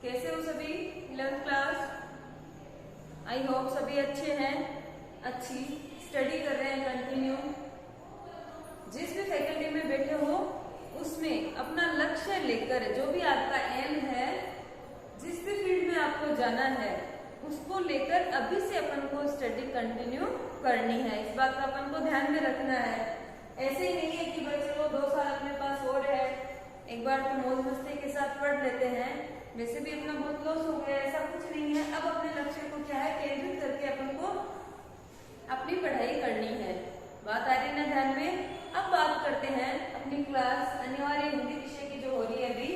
कैसे हो सभी 11th क्लास। आई होप सभी अच्छे हैं, अच्छी स्टडी कर रहे हैं कंटिन्यू। जिस भी फैकल्टी में बैठे हो उसमें अपना लक्ष्य लेकर जो भी आपका एम है, जिस भी फील्ड में आपको जाना है उसको लेकर अभी से अपन को स्टडी कंटिन्यू करनी है। इस बात का अपन को ध्यान में रखना है। ऐसे ही नहीं है कि भाई चलो 2 साल अपने पास और है, एक बार तो मौज मस्ती के साथ पढ़ लेते हैं, वैसे भी अपना बहुत लॉस हो गया, ऐसा कुछ नहीं है। अब अपने लक्ष्य को क्या है केंद्रित करके अपन को अपनी पढ़ाई करनी है। बात आ रही है ना ध्यान में। अब बात करते हैं अपनी क्लास अनिवार्य हिंदी विषय की जो हो रही है अभी।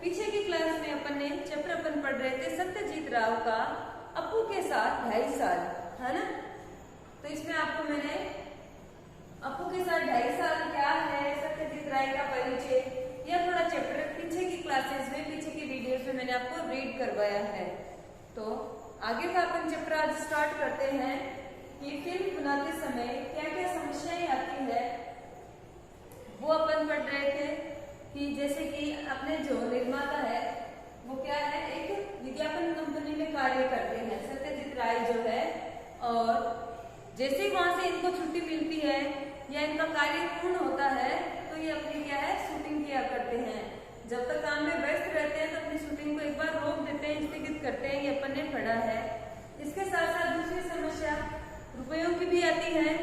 पीछे की क्लास में अपन ने चैप्टर अपन पढ़ रहे थे सत्यजीत राव का अपू के साथ 2.5 साल, है ना। तो इसमें आपको मैंने अपू के साथ 2.5 साल क्या है, सत्यजीत राय का परिचय, यह थोड़ा चैप्टर पीछे की क्लासेस में, पीछे की वीडियोस में मैंने आपको रीड करवाया है। तो आगे का अपन चैप्टर आज स्टार्ट करते हैं कि फिल्म बनाते समय क्या क्या समस्याएं आती है वो अपन पढ़ रहे थे। कि जैसे कि अपने जो निर्माता है वो क्या है, एक विज्ञापन कंपनी में कार्य करते हैं सत्यजीत राय जो है, और जैसे ही वहां से इनको छुट्टी मिलती है या इनका कार्य पूर्ण होता है तो ये अपनी क्या है शूटिंग किया करते हैं। जब तक काम में व्यस्त रहते हैं तो अपनी शूटिंग को एक बार रोक देते हैं, स्थगित करते हैं, ये अपन ने पढ़ा है। इसके साथ साथ दूसरी समस्या रुपयों की भी आती है।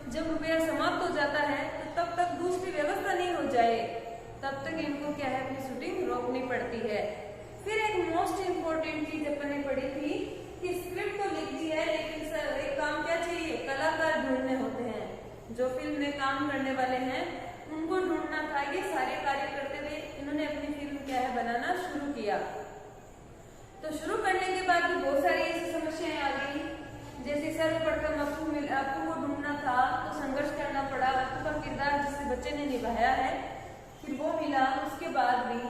जब रुपया समाप्त हो जाता है तो तब तक दूसरी व्यवस्था नहीं हो जाए तब तक इनको क्या है अपनी शूटिंग रोकनी पड़ती है। फिर एक मोस्ट इम्पोर्टेंट चीज अपन ने पढ़ी थी कि स्क्रिप्ट तो लिख दी है लेकिन सर एक काम क्या चाहिए, कलाकार ढूंढने होते हैं। जो फिल्म में काम करने वाले हैं उनको ढूंढना था। ये सारे कार्य करते हुए इन्होंने अपनी फिल्म क्या है बनाना शुरू किया। तो शुरू करने के बाद भी बहुत सारी ऐसी समस्याएं आ गई, जैसे सर्वप्रथम अपू को ढूंढना था तो संघर्ष करना पड़ा। अपू का किरदार जिस बच्चे ने निभाया है फिर वो मिला। उसके बाद भी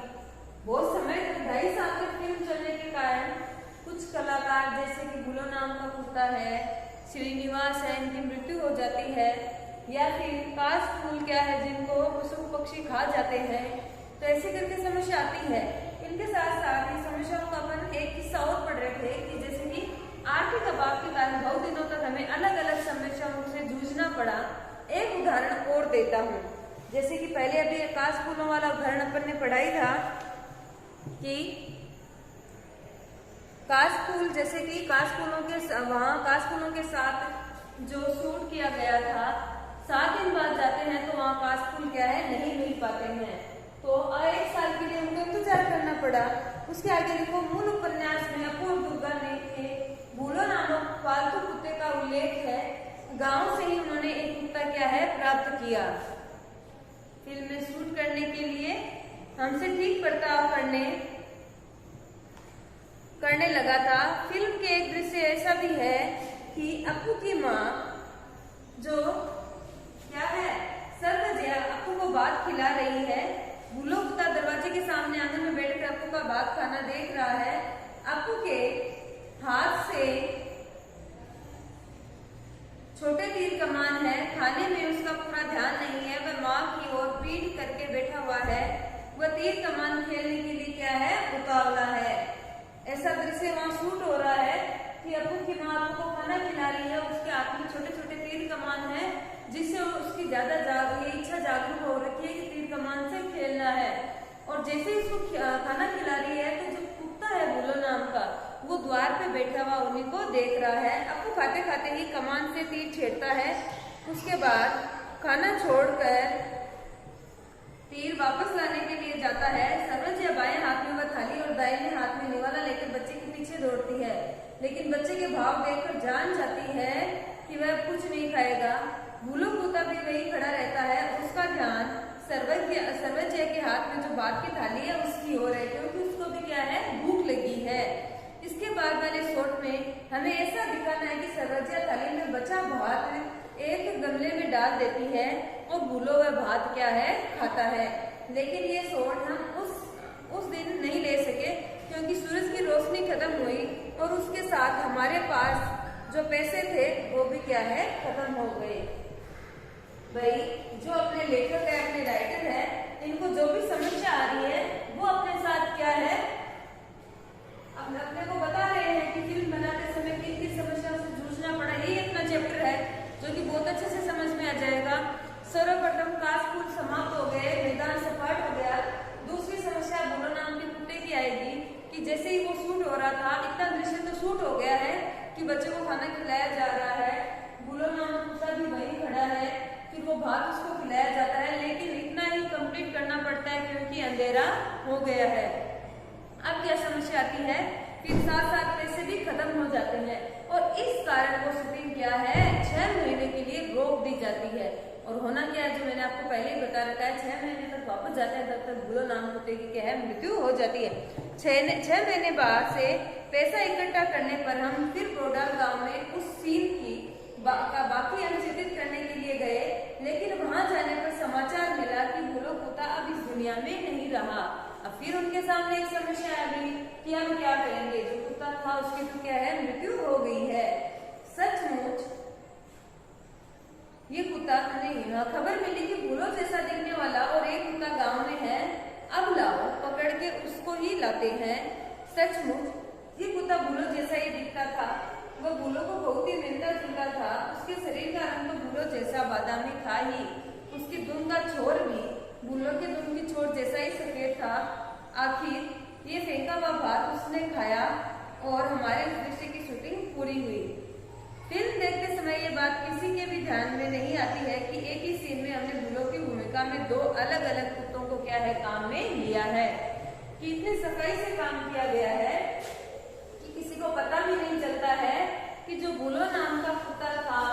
बहुत समय 2.5 साल तक फिल्म चलने के कारण कुछ कलाकार जैसे कि बुलो नाम का कुत्ता है, श्रीनिवास है, इनकी मृत्यु हो जाती है, या फिर काश फूल क्या है जिनको पशु पक्षी खा जाते हैं। तो ऐसे करके समस्या आती है। इनके साथ साथ इस समस्याओं का अपन एक किस्सा और पढ़ रहे थे कि जैसे कि आर्थिक दबाव के कारण बहुत दिनों तक हमें अलग अलग समस्याओं से जूझना पड़ा। एक उदाहरण और देता हूँ, जैसे कि पहले अभी काश फूलों वाला उदाहरण अपन ने पढ़ाई था कि काश फूल, जैसे कि काश फूलों के वहां काश फूलों के साथ जो शूट किया गया था 7 दिन बाद जाते हैं तो वहाँ काश फूल क्या है नहीं मिल पाते हैं। तो 1 साल के लिए उनको इंतजार करना पड़ा। उसके आगे देखो मूल उपन्यास में अपू और दुर्गा ने भूलो नामक पालतू कुत्ते का उल्लेख है। गांव से ही उन्होंने एक कुत्ता क्या है प्राप्त किया। फिल्म में शूट करने के लिए हमसे ठीक बर्ताव करने लगा था। फिल्म के एक दृश्य ऐसा भी है कि अपू की माँ जो क्या है सर्वजया अपू को भात खिला रही है। भूलो कुत्ता दरवाजे के सामने आंगन में बैठकर अपू का भात खाना देख रहा है। अपू के हाथ से छोटे तीर कमान है, खाने में उसका पूरा ध्यान नहीं है, वह माँ की ओर पीठ करके बैठा हुआ है। वह तीर कमान खेलने के लिए क्या है उतावला है। ऐसा दृश्य वहाँ शूट हो रहा है कि अपू की माँ अपू को खाना खिला रही है, उसके हाथ में छोटे छोटे तीर कमान है जिससे उसकी ज्यादा इच्छा जागरूक हो रखी है कि तीर कमान से खेलना है। और जैसे ही उसको खाना खिला रही है तो जो कुत्ता है भूलो नाम का वो द्वार पे बैठा हुआ उन्हीं को देख रहा है। अपू खाते खाते ही कमान से तीर छेड़ता है। उसके बाद खाना छोड़कर तीर वापस लाने के लिए जाता है। सर्वजया बाएं हाथ में वह थाली और दाहिने हाथ में निवाला लेकर बच्चे के पीछे दौड़ती है, लेकिन बच्चे के भाव देखकर जान जाती है कि वह कुछ नहीं खाएगा। भूलो कुत्ता भी वही खड़ा रहता है। उसका ध्यान सर्वजया के हाथ में जो भात की थाली है उसकी ओर है, क्योंकि उसको भी क्या है भूख लगी है। इसके बाद वाले शॉट में हमें ऐसा दिखाना है कि सर्वजया थाली में बचा भात एक गमले में डाल देती है और भूलो वह भात क्या है खाता है। लेकिन ये शॉट हम उस दिन नहीं ले सके क्योंकि सूरज की रोशनी खत्म हुई और उसके साथ हमारे पास जो पैसे थे वो भी क्या है खत्म हो गए। भाई जो अपने लेखक है, अपने राइटर है, इनको जो भी समस्या आ रही है वो अपने साथ क्या है कि बच्चे को खाना खिलाया जा रहा है, बुलो नाम का कुत्ता भी वहीं खड़ा है, फिर वो भात उसको खिलाया जाता है, लेकिन इतना ही कंप्लीट करना पड़ता है क्योंकि अंधेरा हो गया है। अब क्या समस्या आती है, फिर 7 पैसे भी खत्म हो जाते हैं और इस कारण वो शूटिंग क्या है 6 महीने के लिए रोक दी जाती है। और होना क्या है, जो मैंने आपको पहले ही बता रखा है, 6 महीने तक वापस जाते हैं, तब तक बुलो नाम कुत्ते की क्या है मृत्यु हो जाती है। 6 महीने बाद से पैसा इकट्ठा करने पर हम फिर प्रोडाल गांव में उस सीन की का बाकी अंग चित्रित करने के लिए गए, लेकिन वहां जाने पर समाचार मिला कि बुलो कुत्ता अब इस दुनिया में नहीं रहा। अब फिर उनके सामने एक समस्या आ गई कि हम क्या करेंगे, जो कुत्ता था उसकी तो क्या है मृत्यु हो गई है। सचमुच ये कुत्ता नहीं, खबर मिली कि बुलो जैसा दिखने वाला और एक कुत्ता गांव में है, अब लाओ पकड़ के उसको ही लाते हैं। सचमुच ये कुत्ता बुलो जैसा ही दिखता था, वह बुलो को बहुत ही मिलता जुलता था। उसके शरीर का रंग तो बुलो जैसा बादामी था ही, उसकी दुम का छोर भी बुलो के दुम की छोर जैसा ही सफेद था। आखिर ये फेंका हुआ भात उसने खाया और हमारे दृश्य की शूटिंग पूरी हुई। फिल्म देखते समय ये बात किसी के भी ध्यान में नहीं आती है कि एक ही सीन में हमने बुलो की भूमिका में 2 अलग अलग कुत्तों को क्या है काम में लिया है, कि इतनी सफाई से काम किया गया है कि किसी को पता भी नहीं चलता है कि जो बुलो नाम का कुत्ता था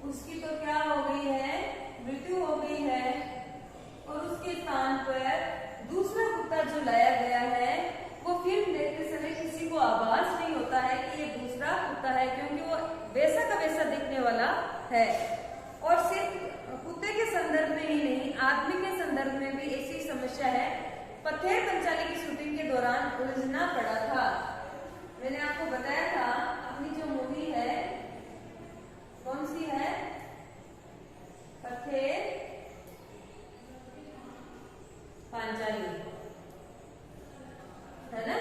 उसकी तो क्या हो गई है मृत्यु हो गई है, और उसके स्थान पर दूसरा कुत्ता जो लाया गया है वो फिल्म देखते समय किसी को आभास नहीं होता है कि ये दूसरा कुत्ता है, क्योंकि वो वैसा का वैसा दिखने वाला है। और सिर्फ कुत्ते के संदर्भ में ही नहीं, आदमी के संदर्भ में भी ऐसी समस्या है। पथेर पंचाली की शूटिंग के दौरान उलझना पड़ा था। मैंने आपको बताया था अपनी जो मूवी है कौन सी है, पथेर पंचाली, है ना।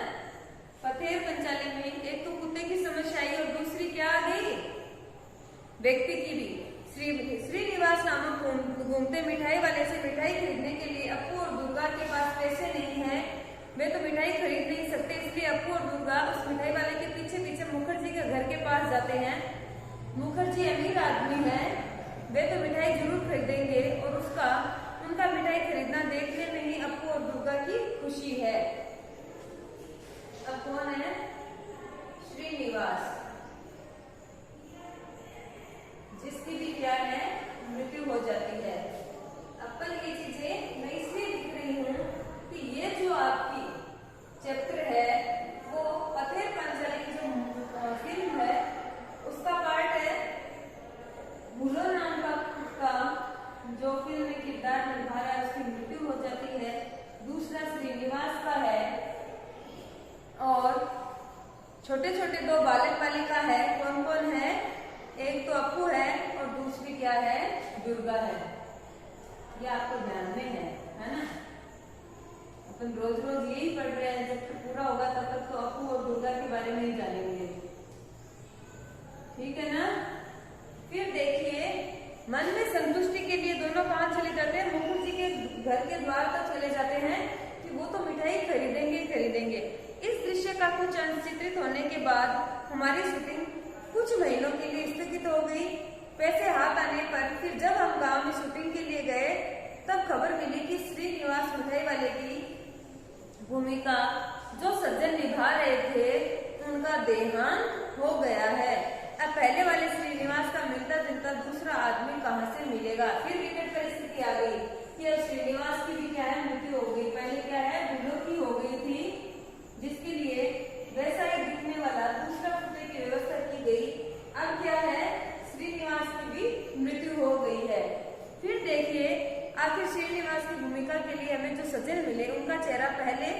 पथेर पंचाली में एक तो कुत्ते की समस्या आई और दूसरी क्या आ गई व्यक्ति की भी। श्रीनिवास नामक घूमते मिठाई वाले से मिठाई खरीदने के लिए अप्पू और दुर्गा के पास पैसे नहीं है, वे तो मिठाई खरीद नहीं सकते, इसलिए अप्पू और दुर्गा उस मिठाई वाले के पीछे पीछे मुखर्जी के घर के पास जाते हैं। मुखर्जी अमीर आदमी है, वे तो मिठाई जरूर खरीदेंगे और उनका मिठाई खरीदना देखने में ही अप्पू और दुर्गा की खुशी है। अब कौन है श्रीनिवास, जिसकी भी क्या है मृत्यु हो जाती है। अब कल ये चीजें मैं इसलिए लिख रही हूँ कि ये जो आपकी चैप्टर है वो पथेर पंचाली की जो फिल्म है उसका पार्ट है। बुलो नाम का जो फिल्म में किरदार निभा रहा है उसकी मृत्यु हो जाती है, दूसरा श्रीनिवास का है, और छोटे छोटे 2 बालक बालिका है। कौन कौन है, एक तो अप्पू है और दूसरी क्या है दुर्गा है। ये आपको ध्यान में है ना। अपन रोज रोज यही पढ़ रहे हैं, जब तक पूरा होगा तब तक तो अप्पू और दुर्गा के बारे में ही जानेंगे, ठीक है ना। फिर देखिए मन में संतुष्टि के लिए दोनों कहाँ चले जाते हैं, मुखर्जी के घर के द्वार तक चले जाते हैं कि वो तो मिठाई खरीदेंगे। इस दृश्य का कुछ अंश चित्रित होने के बाद हमारी शूटिंग कुछ महीनों के लिए स्थगित हो गई। पैसे हाथ आने पर फिर जब हम गांव में शूटिंग के लिए गए तब खबर मिली कि श्रीनिवास मिठाई वाले की भूमिका जो सज्जन निभा रहे थे उनका देहांत हो गया है। अब पहले वाले श्रीनिवास का मिलता जुलता दूसरा आदमी कहाँ से मिलेगा। फिर विकट परिस्थिति आ गई कि अब श्रीनिवास की भी क्या है मृत्यु हो गई। पहले क्या है बुलो की हो गई थी, जिसके लिए वैसा ही दिखने वाला दूसरा कुत्ते की व्यवस्था की गई। अब क्या है श्रीनिवास की भी मृत्यु हो गई है। फिर देखिए आखिर श्रीनिवास की भूमिका के लिए हमें जो सज्जन मिले उनका चेहरा पहले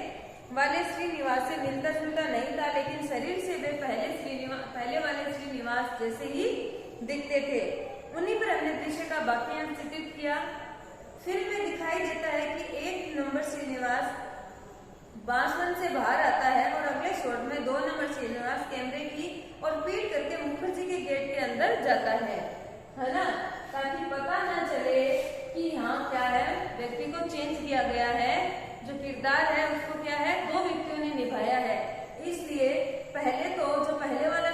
वाले श्रीनिवास से मिलता जुलता नहीं था, लेकिन शरीर से वे पहले वाले श्रीनिवास जैसे ही दिखते थे। उन्हीं पर हमने दृश्य का बाकी अंश चित्रित किया। फिल्म में दिखाई देता है कि 1 नंबर श्रीनिवास बांसवन से बाहर आता है और अगले शॉट में 2 नंबर श्रीनिवास कैमरे की और पीट करके मुखर्जी के गेट के अंदर जाता है ना, ताकि पता न चले कि यहाँ क्या है व्यक्ति को चेंज किया गया है, जो किरदार है उसको क्या है 2 व्यक्तियों ने निभाया है। इसलिए पहले तो जो पहले वाला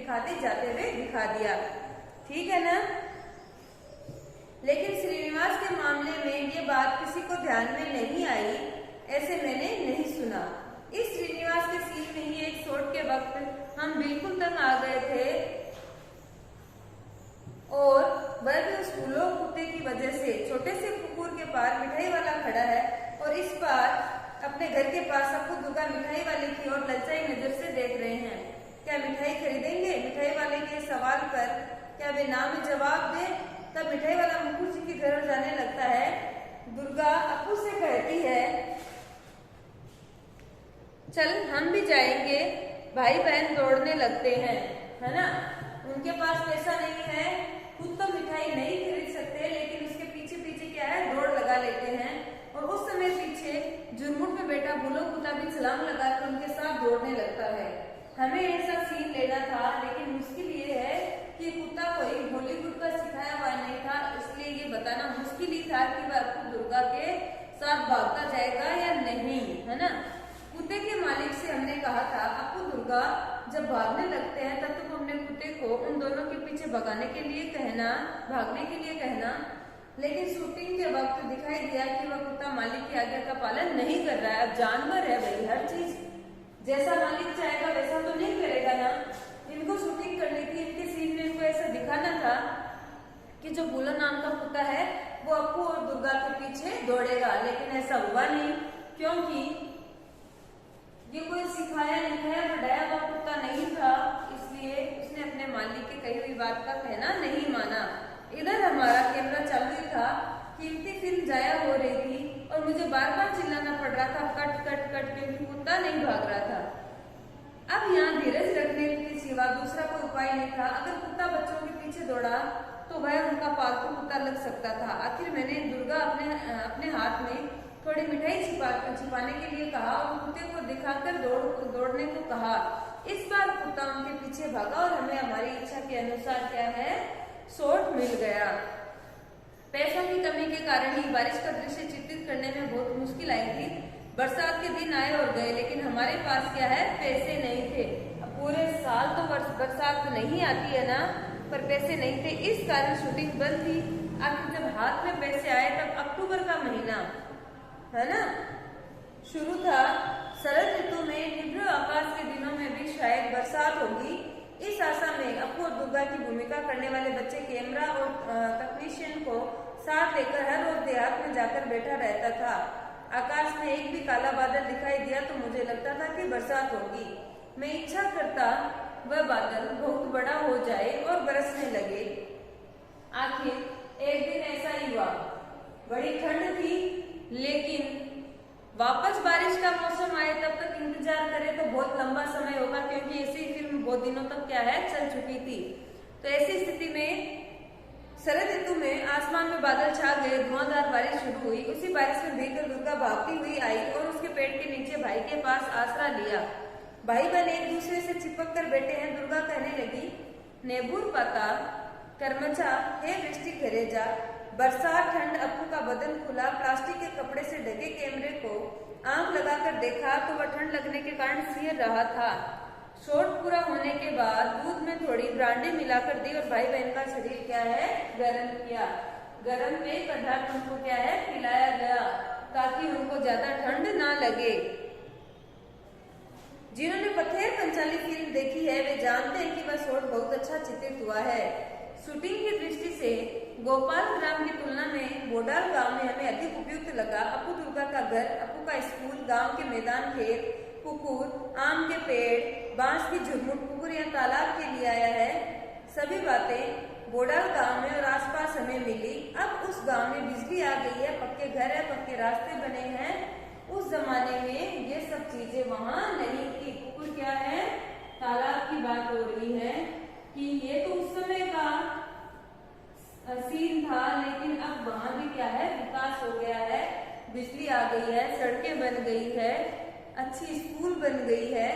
दिखाते जाते हुए दिखा दिया। ठीक है ना। लेकिन श्रीनिवास के मामले में ये बात किसी को ध्यान में नहीं आई, ऐसे मैंने नहीं सुना। इस श्रीनिवास के सीन में ही एक शॉट के वक्त हम बिल्कुल तंग आ गए थे, और वह भी उस फूलों कुत्ते की वजह से। छोटे से कुकुर के पार मिठाई वाला खड़ा है और इस बार अपने घर के पास अप्पू दुर्गा मिठाई वाले की ओर ललचाई नजर से देख रहे हैं। क्या मिठाई खरीदेंगे? मिठाई वाले के सवाल पर क्या वे ना में जवाब दे? तब मिठाई वाला मुकुट जी के घर जाने लगता है। दुर्गा अप्पू से कहती है, चल हम भी जाएंगे। भाई बहन दौड़ने लगते हैं, है ना। उनके पास पैसा नहीं है, खुद तो मिठाई नहीं खरीद सकते, लेकिन उसके पीछे पीछे क्या है, दौड़ लगा लेते हैं। और उस समय पीछे जुर्मुट में बैठा भूलो कुत्ता भी छलांग लगाकर उनके साथ दौड़ने लगता है। हमें ऐसा सीन लेना था, लेकिन मुश्किल ये है कि कुत्ता कोई बॉलीवुड का सिखाया हुआ नहीं था, इसलिए ये बताना मुश्किल ही था कि वह अप्पू दुर्गा के साथ भागता जाएगा या नहीं, है ना। कुत्ते के मालिक से हमने कहा था, अप्पू दुर्गा जब भागने लगते हैं तब तो हमने कुत्ते को उन दोनों के पीछे भागने के लिए कहना, लेकिन शूटिंग के वक्त दिखाई दिया कि वह कुत्ता मालिक की आज्ञा का पालन नहीं कर रहा है। अब जानवर है भाई, हर चीज जैसा मालिक चाहेगा वैसा तो नहीं करेगा ना। इनको शूटिंग करनी थी, इनके सीन में इनको ऐसा दिखाना था कि जो भूलो नाम का कुत्ता है वो अप्पू और दुर्गा के पीछे दौड़ेगा, लेकिन ऐसा हुआ नहीं, क्योंकि ये कोई सिखाया लिखाया बढ़ाया हुआ कुत्ता नहीं था, इसलिए उसने अपने मालिक की कही हुई बात का कहना नहीं माना। इधर हमारा कैमरा चालू ही था, कीमती फिल्म जाया हो रही थी और मुझे बार बार चिल्लाना पड़ रहा था, कट कट कट, क्योंकि कुत्ता नहीं भाग रहा था। अब यहाँ धीरज रखने के सिवा दूसरा कोई उपाय नहीं था। अगर कुत्ता बच्चों के पीछे दौड़ा तो वह उनका पालतू कुत्ता लग सकता था। आखिर मैंने दुर्गा अपने हाथ में थोड़ी मिठाई छिपाने के लिए कहा और कुत्ते को दिखाकर दौड़ने को कहा। इस बार कुत्ता उनके पीछे भागा और हमें हमारी इच्छा के अनुसार क्या है, शॉट मिल गया। पैसों की कमी के कारण ही बारिश का दृश्य चित्रित करने में बहुत मुश्किल आई थी। बरसात के दिन आए और गए, लेकिन हमारे पास क्या है, पैसे नहीं थे। अब पूरे साल तो बरसात तो नहीं आती है ना, पर पैसे नहीं थे, इस कारण शूटिंग बंद थी। आखिर जब हाथ में पैसे आए तब अक्टूबर का महीना, है ना, शुरू था। शरद ऋतु में निभृ आकाश के दिनों में भी शायद बरसात होगी। इस आशा में अप्पू और दुर्गा की भूमिका करने वाले बच्चे कैमरा और तकनीशियन को साथ लेकर हर रोज देहात में जाकर बैठा रहता था। आकाश में एक भी काला बादल दिखाई दिया तो मुझे लगता था कि बरसात होगी। मैं इच्छा करता वह बादल बहुत बड़ा हो जाए और बरसने लगे। आखिर एक दिन ऐसा ही हुआ। बड़ी ठंड थी, लेकिन वापस बारिश का मौसम आए तब तक इंतजार करें तो बहुत लंबा समय होगा, क्योंकि ऐसी फिल्म बहुत दिनों तक क्या है, चल चुकी थी। तो ऐसी स्थिति में शरद ऋतु में आसमान में बादल छा गए, धुआंधार बारिश शुरू हुई। उसी बारिश में भीगकर दुर्गा भागती हुई आई और उसके पेट के नीचे भाई के पास आसरा लिया। भाई बहन एक दूसरे से चिपक कर बैठे हैं। दुर्गा कहने लगी, नेबूर पाता कर्मचा हे वृष्टि घरे जा। बरसात ठंड। अप्पू का बदन खुला, प्लास्टिक के कपड़े से ढके कैमरे को आंख लगाकर देखा तो वह ठंड लगने के कारण सिहर रहा था। शॉट पूरा होने के बाद दूध में थोड़ी ब्रांडी मिलाकर दी और भाई बहन का शरीर क्या है, गर्म किया। गर्म पेय पदार्थ उनको क्या है, पिलाया गया, ताकि उनको ज्यादा ठंड ना लगे। जिन्होंने पथेर पंचाली फिल्म देखी है वे जानते हैं कि वह शॉट बहुत अच्छा चित्रित हुआ है। शूटिंग की दृष्टि से गोपाल ग्राम की तुलना में बोडाल गांव में हमें अधिक उपयुक्त लगा। अप्पू दुर्गा का घर, अप्पू का स्कूल, गांव के मैदान, खेत, कुकुर, आम के पेड़, बांस की झुरमुट, कुकुर या तालाब के लिए आया है। सभी बातें बोडाल गांव में और आसपास हमें मिली। अब उस गांव में बिजली आ गई है, पक्के घर है, पक्के रास्ते बने हैं। उस जमाने में ये सब चीजें वहां नहीं थी। कुकुर क्या है, तालाब की बात हो रही है कि ये तो उस समय का सीन था, लेकिन अब वहां भी क्या है, विकास हो गया है, बिजली आ गई है, सड़कें बन गई है, अच्छी स्कूल बन गई है।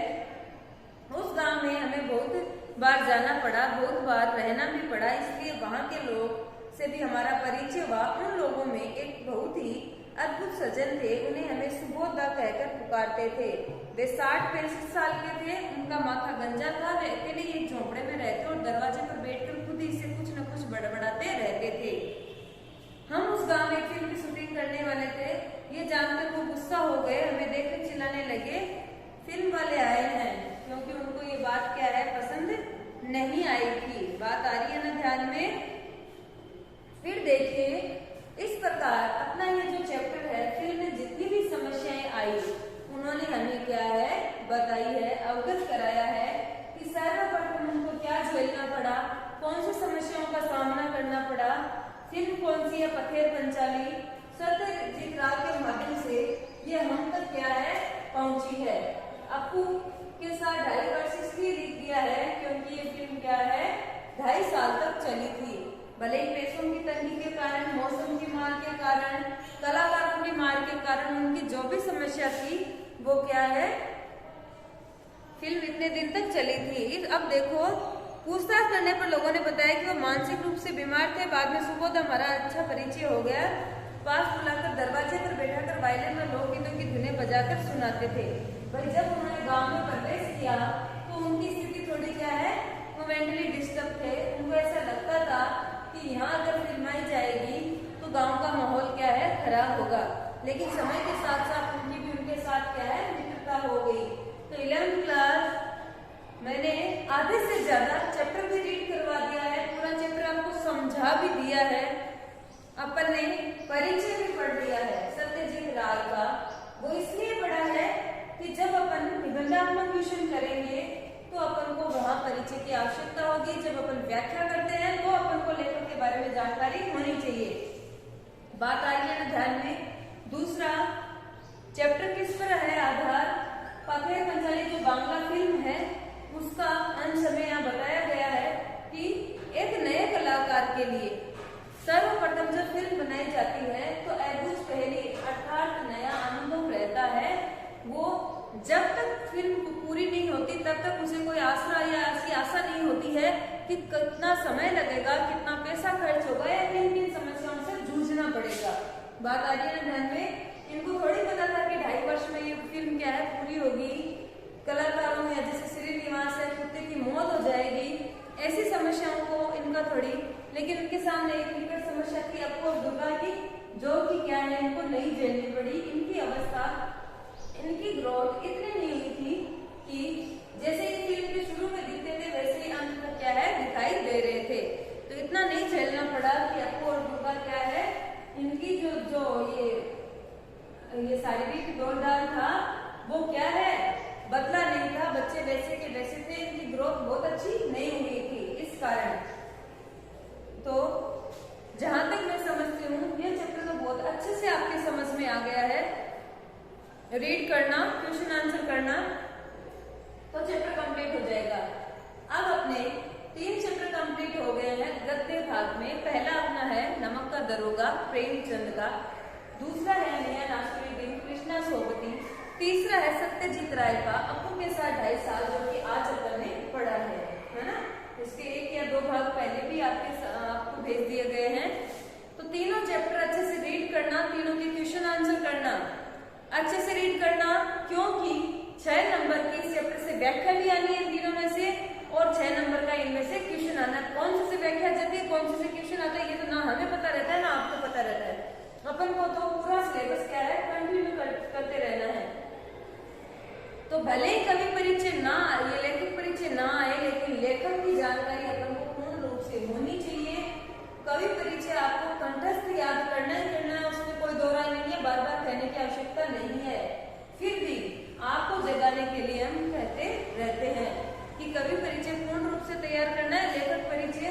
उस गांव में हमें बहुत बार जाना पड़ा, बहुत बार रहना भी पड़ा, इसलिए वहां के लोग से भी हमारा परिचय हुआ। उन लोगों में एक बहुत ही अद्भुत सज्जन थे, उन्हें हमें सुबोधा कहकर पुकारते थे। वे 60-65 साल के थे, उनका माथा गंजा था, वे अकेले एक झोंपड़े में रहते और दरवाजे पर बैठकर खुद ही से कुछ न कुछ बड़बड़ाते रहते थे। हम उस गांव में एक फिल्म की शूटिंग करने वाले थे, ये जानकर वो गुस्सा हो गए, हमें देखकर चिल्लाने लगे फिल्म वाले आए हैं, क्योंकि उनको ये बात क्या है पसंद नहीं आई थी। बात आ रही है ना ध्यान में। फिर देखिए इस प्रकार अपना ये जो चैप्टर है, फिल्म में जितनी भी समस्याएं आई उन्होंने हमें क्या है बताई है, अवगत कराया है कि सर्वप्रथम उनको क्या झेलना पड़ा, कौन सी समस्याओं का सामना करना पड़ा। फिल्म कौन सी है, पथेर पंचाली, सत्यजीत राय के माध्यम से ये हम तक क्या है पहुंची है। आपको के साथ 2.5 वर्ष इसलिए लिख दिया है क्योंकि ये फिल्म क्या है 2.5 साल तक चली थी। भले ही पैसों की तंगी के कारण, मौसम की मार के कारण, कलाकारों की मार के कारण उनकी जो भी समस्या थी वो क्या है फिल्म इतने दिन तक चली थी। अब देखो पूछताछ करने पर लोगों ने बताया कि वो मानसिक रूप से बीमार थे। बाद में सुबोध हमारा अच्छा परिचय हो गया, पास बुलाकर दरवाजे पर बैठाकर वायलिन में लोकगीतों की धुनें बजाकर सुनाते थे। भाई जब उन्होंने गांव में प्रवेश किया तो उनकी स्थिति थोड़ी क्या है वो मेंटली डिस्टर्ब थे। उनको ऐसा लगता था कि यहाँ अगर फिल्माई जाएगी तो गांव का माहौल क्या है खराब होगा, लेकिन समय के साथ साथ उनकी भी उनके साथ क्या है मित्रता हो गई। तो 11th क्लास मैंने आधे से ज्यादा चैप्टर भी रीड करवा दिया है, पूरा चैप्टर आपको समझा भी दिया है, अपन ने परिचय भी पढ़ लिया है सत्यजीत राय का। वो इसलिए पढ़ा है कि जब अपन निबंधात्मक क्वेश्चन करेंगे तो अपन को वहां परिचय की आवश्यकता होगी। जब अपन व्याख्या करते हैं तो अपन को लेखक के बारे में जानकारी होनी चाहिए। बात आ रही है ना ध्यान में। दूसरा चैप्टर किस पर है आधार, पथेर पंचाली जो बांग्ला फिल्म है उसका अंश हमें यहाँ बताया गया है कि एक नए कलाकार के लिए सर्वप्रथम जब फिल्म बनाई जाती है तो अद्भुत पहली अर्थात नया अनुभव रहता है। वो जब तक फिल्म पूरी नहीं होती तब तक उसे कोई आशा या ऐसी आशा नहीं होती है कि कितना समय लगेगा, कितना पैसा खर्च होगा या किन किन समस्याओं से जूझना पड़ेगा। बात आ रही है ना ध्यान में। इनको थोड़ी पता था कि 2.5 वर्ष में ये फिल्म क्या है पूरी होगी, कलाकारों में जैसे श्रीनिवास है कुत्ते की मौत हो जाएगी, ऐसी समस्याओं को इनका थोड़ी, लेकिन उनके सामने एक विकट समस्या थी अप्पू और दुर्गा की, जो कि क्या है इनको नहीं झेलनी पड़ी। इनकी अवस्था, इनकी ग्रोथ इतनी नहीं हुई थी कि जैसे ही फिल्म के शुरू में दिखते थे वैसे ही अंत में क्या है दिखाई दे रहे थे। तो इतना नहीं झेलना पड़ा कि अप्पू और दुर्गा क्या है इनकी जो ये शारीरिक दौड़-धाम था वो क्या है बदला नहीं था, बच्चे वैसे के वैसे थे, इनकी ग्रोथ बहुत अच्छी नहीं हुई थी इस कारण। तो जहां तक मैं समझती हूँ ये चैप्टर तो बहुत अच्छे से आपके समझ में आ गया है। रीड करना, क्वेश्चन आंसर करना तो चैप्टर कंप्लीट हो जाएगा। अब अपने 3 चैप्टर कंप्लीट हो गए हैं गद्य भाग में। पहला अपना है नमक का दरोगा प्रेमचंद का, दूसरा है नया नासिरुद्दीन कृष्णा सोबती, तीसरा है सत्यजीत राय का अप्पू के साथ 2.5 साल जो कि आज अपन ने पढ़ा है ना। इसके 1 या 2 भाग पहले भी आपको भेज दिए गए हैं। तो तीनों चैप्टर अच्छे से रीड करना, तीनों के क्वेश्चन आंसर करना, अच्छे से रीड करना, क्योंकि 6 नंबर की इस चैप्टर से व्याख्या भी आनी है तीनों में से, और 6 नंबर का इनमें से क्वेश्चन आना है। कौन से व्याख्या जाती है, कौन से क्वेश्चन आता है ये तो ना हमें पता रहता है ना आपको पता रहता है। अपन को तो पूरा सिलेबस क्या है कंटिन्यू करते रहना है। तो भले ही कवि परिचय ना आए, लेखक परिचय ना आए, लेकिन लेखक की जानकारी अपन को पूर्ण रूप से होनी चाहिए। कवि परिचय आपको कंठस्थ याद करना ही करना है, उसमें कोई दो राय नहीं है, बार बार कहने की आवश्यकता नहीं है। फिर भी आपको जगाने के लिए हम कहते रहते हैं कि कवि परिचय पूर्ण रूप से तैयार करना है। लेखक परिचय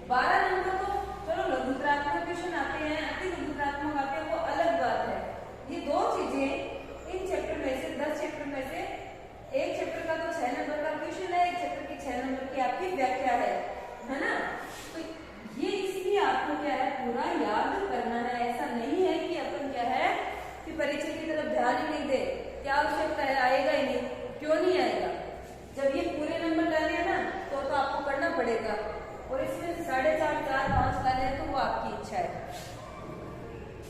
12 नंबर तो चलो लघुत्रात्मक क्वेश्चन आते हैं, अति लघुत्रात्मक आते हैं, वो अलग बात है। ये 2 चीजें इन चैप्टर में से 10 चैप्टर में से एक चैप्टर का तो 6 नंबर का क्वेश्चन है, एक चैप्टर की 6 नंबर की आपकी व्याख्या है ना। तो ये इसलिए आपको क्या है पूरा याद करना है। ऐसा नहीं है कि अपन क्या है कि परीक्षा की तरफ ध्यान ही नहीं दे, क्या आवश्यकता है, आएगा ही नहीं, क्यों नहीं आएगा। जब ये पूरे नंबर डाले हैं ना तो आपको करना पड़ेगा, और इसमें 4.5, 4, 5 लाने हैं तो वो आपकी इच्छा है।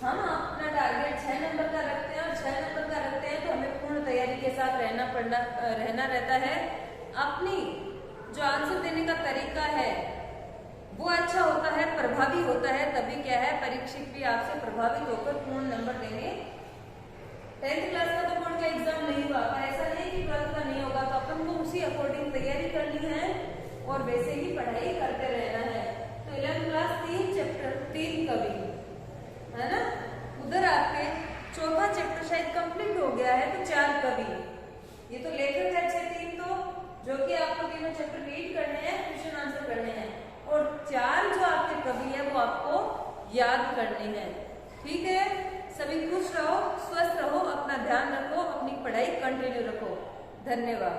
हम अपना टारगेट 6 नंबर का रखते हैं और 6 नंबर का रखते हैं तो हमें पूर्ण तैयारी के साथ रहना रहता है। अपनी जो आंसर देने का तरीका है वो अच्छा होता है, प्रभावी होता है, तभी क्या है परीक्षक भी आपसे प्रभावित होकर पूर्ण नंबर देंगे। 10th क्लास का तो बोर्ड का एग्जाम नहीं हुआ, पर ऐसा नहीं कि 12th का नहीं होगा, तो अपन को उसी अकॉर्डिंग तैयारी करनी है और वैसे ही पढ़ाई करते रहना है। तो 11th क्लास 3 चैप्टर 3 कवि है ना, उधर आपके चौथा चैप्टर शायद कंप्लीट हो गया है, तो 4 कवि, ये तो लेखक है 6-3 तो, जो कि आपको तीनों चैप्टर रीड करने हैं, क्वेश्चन आंसर करने हैं, और 4 जो आपके कवि है वो आपको याद करने हैं। ठीक है, सभी खुश रहो, स्वस्थ रहो, अपना ध्यान रखो, अपनी पढ़ाई कंटिन्यू रखो। धन्यवाद।